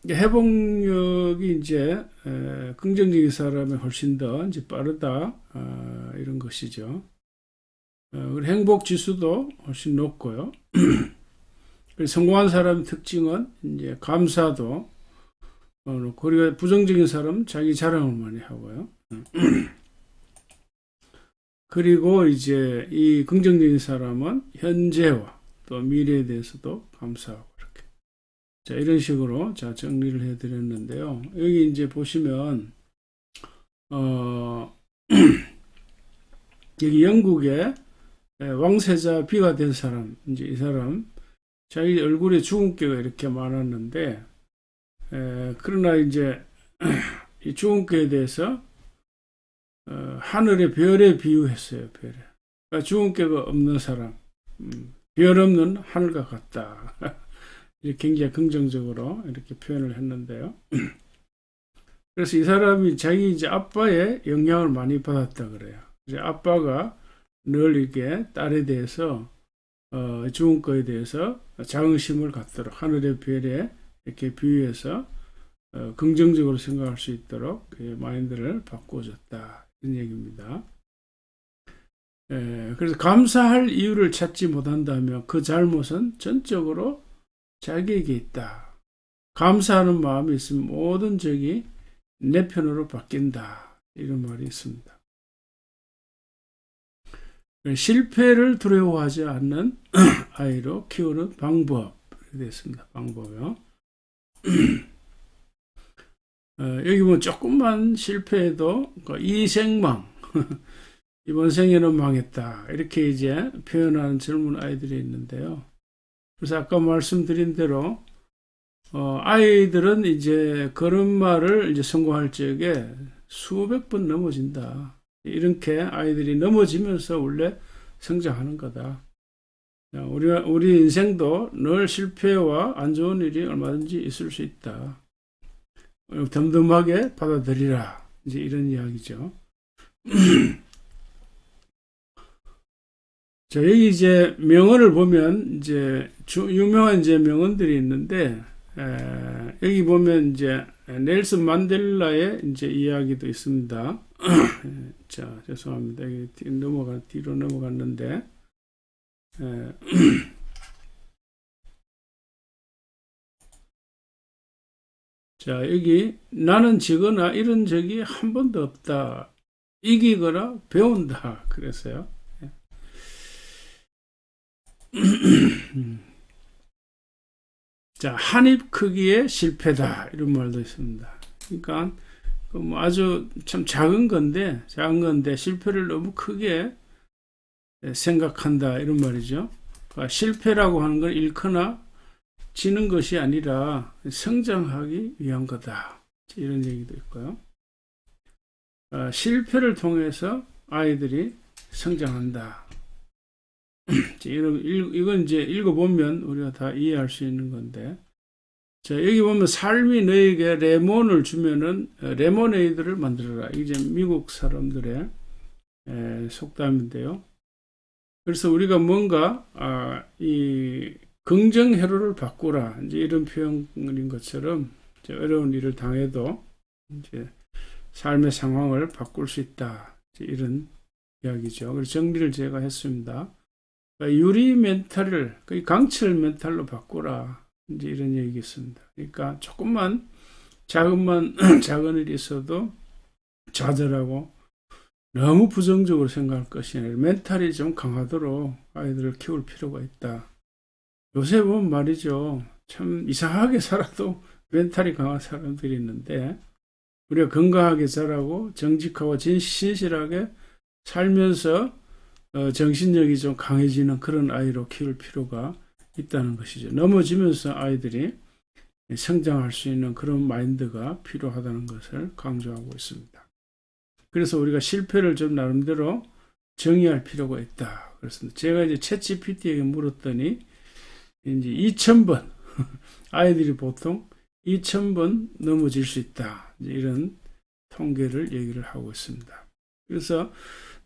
회복력이 이제 긍정적인 사람이 훨씬 더 이제 빠르다, 이런 것이죠. 그리고 행복 지수도 훨씬 높고요. 성공한 사람의 특징은 이제 감사도, 그리고 부정적인 사람은 자기 자랑을 많이 하고요. 그리고 이제 이 긍정적인 사람은 현재와 또 미래에 대해서도 감사하고, 이렇게. 자, 이런 식으로 자, 정리를 해 드렸는데요. 여기 이제 보시면, 여기 영국의 왕세자 비가 된 사람, 이제 이 사람, 자기 얼굴에 주근깨가 이렇게 많았는데, 그러나 이제 이 주근깨에 대해서 하늘의 별에 비유했어요. 별에. 그러니까 주근깨가 없는 사람, 별 없는 하늘과 같다. 이렇게 굉장히 긍정적으로 이렇게 표현을 했는데요. 그래서 이 사람이 자기 이제 아빠의 영향을 많이 받았다 그래요. 이제 아빠가 늘 이렇게 딸에 대해서, 주근깨에 대해서 자긍심을 갖도록 하늘의 별에 이렇게 비유해서 긍정적으로 생각할 수 있도록 그 마인드를 바꿔줬다. 이런 얘기입니다. 그래서 감사할 이유를 찾지 못한다면 그 잘못은 전적으로 자기에게 있다. 감사하는 마음이 있으면 모든 적이 내 편으로 바뀐다. 이런 말이 있습니다. 실패를 두려워하지 않는 아이로 키우는 방법. 이렇게 됐습니다. 방법이요. 여기 뭐 조금만 실패해도 이생망, 이번 생에는 망했다. 이렇게 이제 표현하는 젊은 아이들이 있는데요. 그래서 아까 말씀드린 대로, 아이들은 이제 걸음마를 이제 성공할 적에 수백 번 넘어진다. 이렇게 아이들이 넘어지면서 원래 성장하는 거다. 우리 인생도 늘 실패와 안 좋은 일이 얼마든지 있을 수 있다. 덤덤하게 받아들이라. 이제 이런 이야기죠. 자, 여기 이제 명언을 보면 이제 유명한 이제 명언들이 있는데, 여기 보면 이제 넬슨 만델라의 이제 이야기도 있습니다. 자, 죄송합니다. 여기 뒤로 넘어갔는데, 자, 여기 나는 지거나 이런 적이 한 번도 없다. 이기거나 배운다. 그랬어요. 자, 한 입 크기의 실패다. 이런 말도 있습니다. 그러니까 뭐 아주 참 작은 건데 실패를 너무 크게 생각한다. 이런 말이죠. 그러니까 실패라고 하는 건 잃거나 지는 것이 아니라 성장하기 위한 거다. 이런 얘기도 있고요. 실패를 통해서 아이들이 성장한다. 이건 이제 읽어보면 우리가 다 이해할 수 있는 건데, 자, 여기 보면 삶이 너에게 레몬을 주면은 레모네이드를 만들어라. 이게 이제 미국 사람들의 속담인데요. 그래서 우리가 뭔가 이 긍정 회로를 바꾸라. 이제 이런 표현인 것처럼 이제 어려운 일을 당해도 이제 삶의 상황을 바꿀 수 있다. 이런 이야기죠. 그래서 정리를 제가 했습니다. 그러니까 유리 멘탈을 강철 멘탈로 바꾸라. 이제 이런 얘기겠습니다. 그러니까 조금만 작은 일이 있어도 좌절하고 너무 부정적으로 생각할 것이 아니라 멘탈이 좀 강하도록 아이들을 키울 필요가 있다. 요새 보면 말이죠. 참 이상하게 살아도 멘탈이 강한 사람들이 있는데 우리가 건강하게 자라고 정직하고 신실하게 살면서 정신력이 좀 강해지는 그런 아이로 키울 필요가 있다는 것이죠. 넘어지면서 아이들이 성장할 수 있는 그런 마인드가 필요하다는 것을 강조하고 있습니다. 그래서 우리가 실패를 좀 나름대로 정의할 필요가 있다. 그렇습니다. 제가 이제 챗GPT에게 물었더니 이제 2000번 아이들이 보통 2000번 넘어질 수 있다. 이런 통계를 얘기를 하고 있습니다. 그래서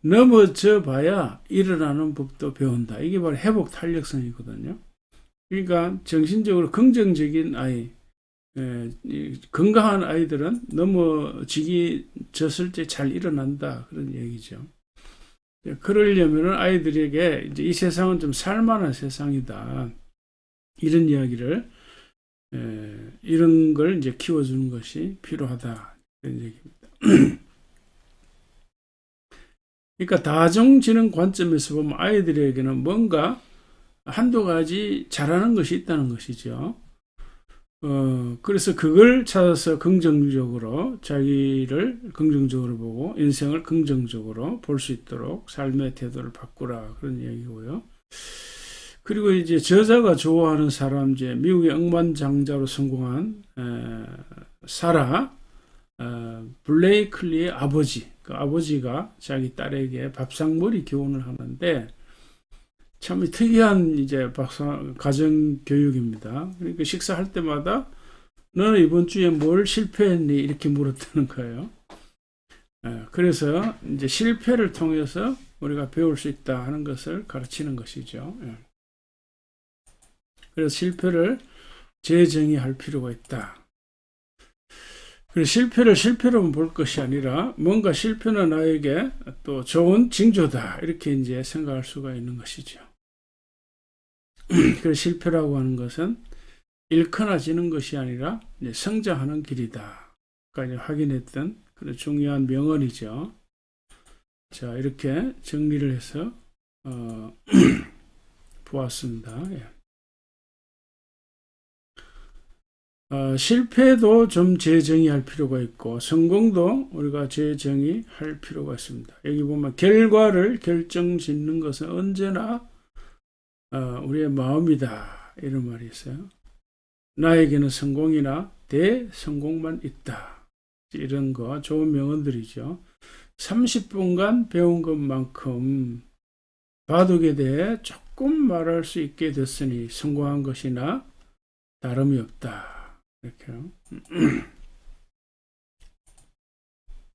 넘어져 봐야 일어나는 법도 배운다. 이게 바로 회복 탄력성이거든요. 그러니까 정신적으로 긍정적인 아이, 건강한 아이들은 넘어졌을 때 잘 일어난다. 그런 얘기죠. 그러려면 아이들에게 이제 이 세상은 좀 살만한 세상이다. 이런 이야기를, 이런 걸 이제 키워주는 것이 필요하다. 이런 얘기입니다. 그러니까 다중지능 관점에서 보면 아이들에게는 뭔가 한두 가지 잘하는 것이 있다는 것이죠. 그래서 그걸 찾아서 긍정적으로 자기를 긍정적으로 보고 인생을 긍정적으로 볼 수 있도록 삶의 태도를 바꾸라 그런 얘기고요. 그리고 이제 저자가 좋아하는 사람, 이제 미국의 억만장자로 성공한 사라 블레이클리의 아버지, 그 아버지가 자기 딸에게 밥상머리 교훈을 하는데 참 특이한 이제 가정 교육입니다. 그러니까 식사할 때마다 너는 이번 주에 뭘 실패했니? 이렇게 물었다는 거예요. 그래서 이제 실패를 통해서 우리가 배울 수 있다 하는 것을 가르치는 것이죠. 그래서 실패를 재정의할 필요가 있다. 그래서 실패를 실패로만 볼 것이 아니라 뭔가 실패는 나에게 또 좋은 징조다. 이렇게 이제 생각할 수가 있는 것이죠. 그래서 실패라고 하는 것은 잃거나 지는 것이 아니라 이제 성장하는 길이다. 까지 확인했던 그런 중요한 명언이죠. 자, 이렇게 정리를 해서 보았습니다. 실패도 좀 재정의할 필요가 있고 성공도 우리가 재정의할 필요가 있습니다. 여기 보면 결과를 결정짓는 것은 언제나 우리의 마음이다. 이런 말이 있어요. 나에게는 성공이나 대성공만 있다. 이런 거 좋은 명언들이죠. 30분간 배운 것만큼 바둑에 대해 조금 말할 수 있게 됐으니 성공한 것이나 다름이 없다. 이렇게요.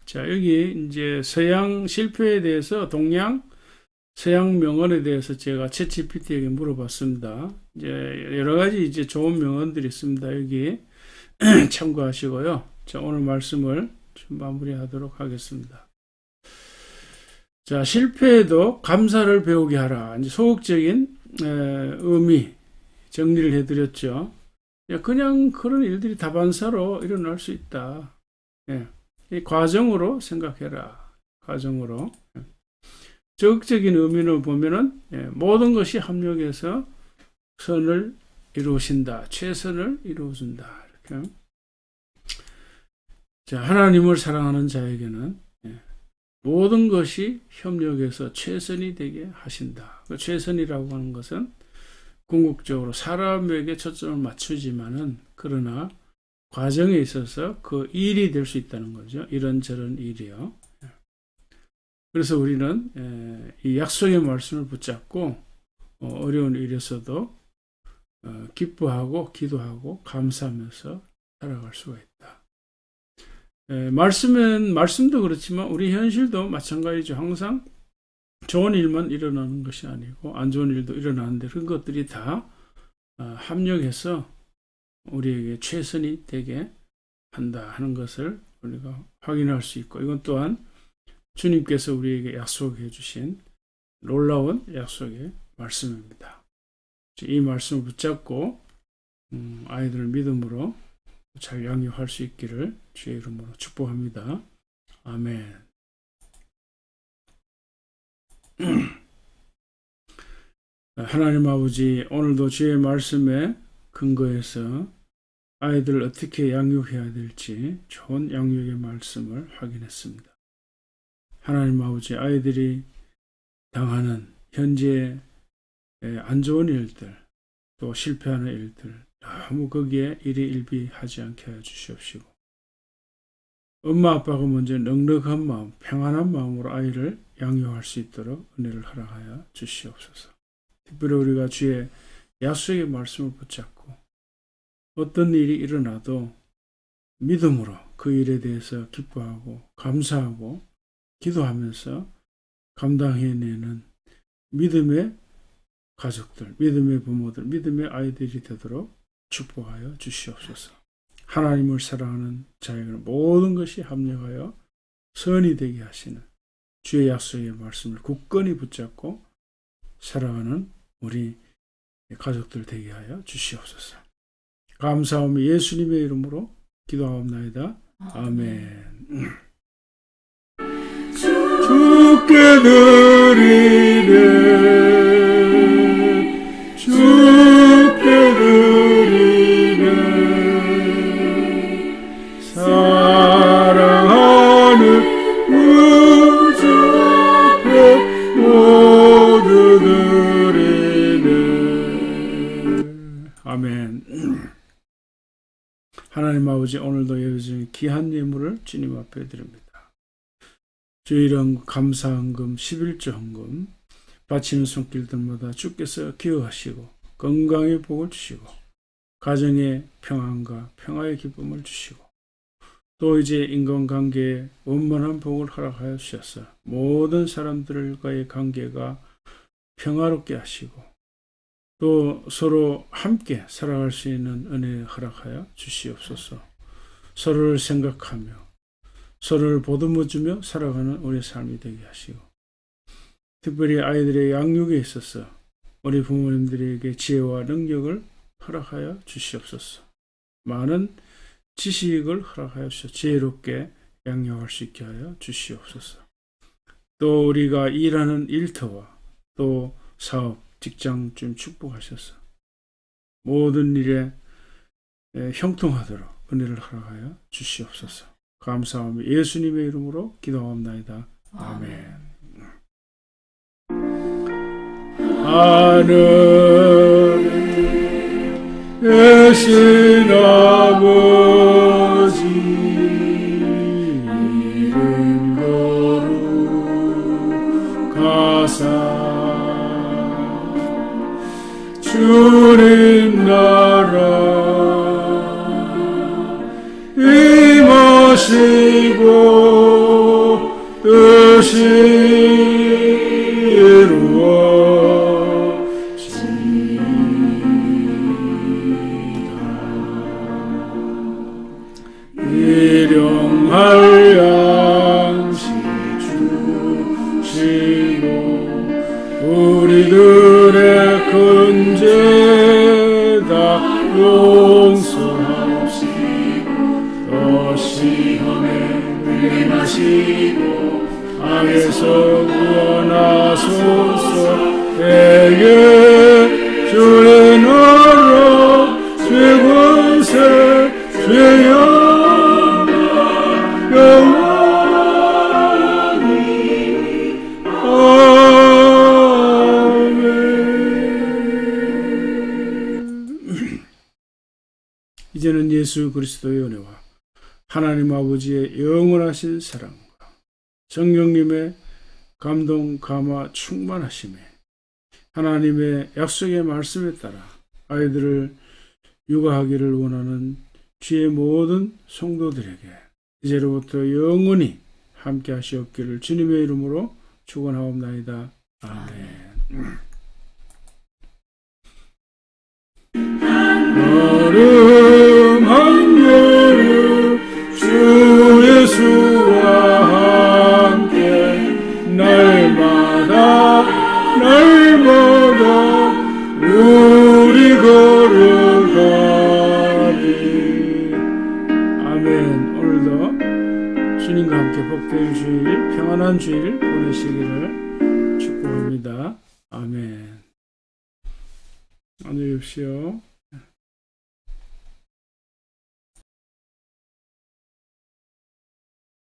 자, 여기 이제 서양 실패에 대해서 동양 서양 명언에 대해서 제가 챗GPT에게 물어봤습니다. 이제 여러 가지 이제 좋은 명언들이 있습니다. 여기 참고하시고요. 자, 오늘 말씀을 좀 마무리하도록 하겠습니다. 자, 실패에도 감사를 배우게 하라. 이제 소극적인 의미 정리를 해드렸죠. 그냥 그런 일들이 다반사로 일어날 수 있다. 이 과정으로 생각해라. 과정으로. 적극적인 의미를 보면은 모든 것이 합력해서 선을 이루신다. 최선을 이루어준다. 이렇게. 자, 하나님을 사랑하는 자에게는 모든 것이 협력해서 최선이 되게 하신다. 그 최선이라고 하는 것은 궁극적으로 사람에게 초점을 맞추지만은 그러나 과정에 있어서 그 일이 될 수 있다는 거죠. 이런저런 일이요. 그래서 우리는 이 약속의 말씀을 붙잡고 어려운 일에서도 기뻐하고 기도하고 감사하면서 살아갈 수가 있다. 말씀도 그렇지만 우리 현실도 마찬가지죠. 항상 좋은 일만 일어나는 것이 아니고 안 좋은 일도 일어나는데 그런 것들이 다 합력해서 우리에게 최선이 되게 한다 하는 것을 우리가 확인할 수 있고 이건 또한 주님께서 우리에게 약속해 주신 놀라운 약속의 말씀입니다. 이 말씀을 붙잡고 아이들을 믿음으로 잘 양육할 수 있기를 주의 이름으로 축복합니다. 아멘. 하나님 아버지, 오늘도 주의 말씀에 근거해서 아이들을 어떻게 양육해야 될지 좋은 양육의 말씀을 확인했습니다. 하나님 아버지, 아이들이 당하는 현재 안 좋은 일들, 또 실패하는 일들, 너무 거기에 일희일비하지 않게 하여 주시옵시고, 엄마 아빠가 먼저 넉넉한 마음, 평안한 마음으로 아이를 양육할 수 있도록 은혜를 허락하여 주시옵소서. 특별히 우리가 주의 약속의 말씀을 붙잡고 어떤 일이 일어나도 믿음으로 그 일에 대해서 기뻐하고 감사하고 기도하면서 감당해내는 믿음의 가족들, 믿음의 부모들, 믿음의 아이들이 되도록 축복하여 주시옵소서. 하나님을 사랑하는 자에게는 모든 것이 합력하여 선이 되게 하시는 주의 약속의 말씀을 굳건히 붙잡고 살아가는 우리 가족들 되게 하여 주시옵소서. 감사하며 예수님의 이름으로 기도하옵나이다. 아멘. 주께 드리네, 주께 드리네, 사랑하는 우주 앞에 모두 드리네. 아멘. 하나님 아버지, 오늘도 여전히 귀한 예물을 주님 앞에 드립니다. 주일은 감사헌금, 11조 헌금 바치는 손길들마다 주께서 기억하시고 건강의 복을 주시고 가정의 평안과 평화의 기쁨을 주시고 또 이제 인간관계에 원만한 복을 허락하여 주셔서 모든 사람들과의 관계가 평화롭게 하시고 또 서로 함께 살아갈 수 있는 은혜 허락하여 주시옵소서. 서로를 생각하며 서로를 보듬어주며 살아가는 우리의 삶이 되게 하시고 특별히 아이들의 양육에 있어서 우리 부모님들에게 지혜와 능력을 허락하여 주시옵소서. 많은 지식을 허락하여 주셔서 지혜롭게 양육할 수 있게 하여 주시옵소서. 또 우리가 일하는 일터와 또 사업, 직장 좀 축복하셔서 모든 일에 형통하도록 은혜를 허락하여 주시옵소서. 감사하며 예수님의 이름으로 기도하옵나이다. 아멘. 하늘에 계신 아버지, 이름 거룩하사 주님 나라 임하시고 뜻이 이루어지이다. 일용할 양식 주시고 우리들의 큰 죄 다 용서하옵시고 또 시험에 면하시고 악에서 구원하소서. 내게 주의 나라 주의 권세 주의 영광 영원히 이제는 예수 그리스도의 은혜와 하나님 아버지의 영원하신 사랑과 성령님의 감동, 감화, 충만하심에 하나님의 약속의 말씀에 따라 아이들을 육아하기를 원하는 주의 모든 성도들에게 이제로부터 영원히 함께 하시옵기를 주님의 이름으로 축원하옵나이다. 아멘. 여름 한여름 주 예수와 함께 길마다 우리 걸어가리. 아멘. 오늘도 주님과 함께 복될 주일, 평안한 주일 보내시기를 축복합니다. 아멘. 안녕히 계십시오.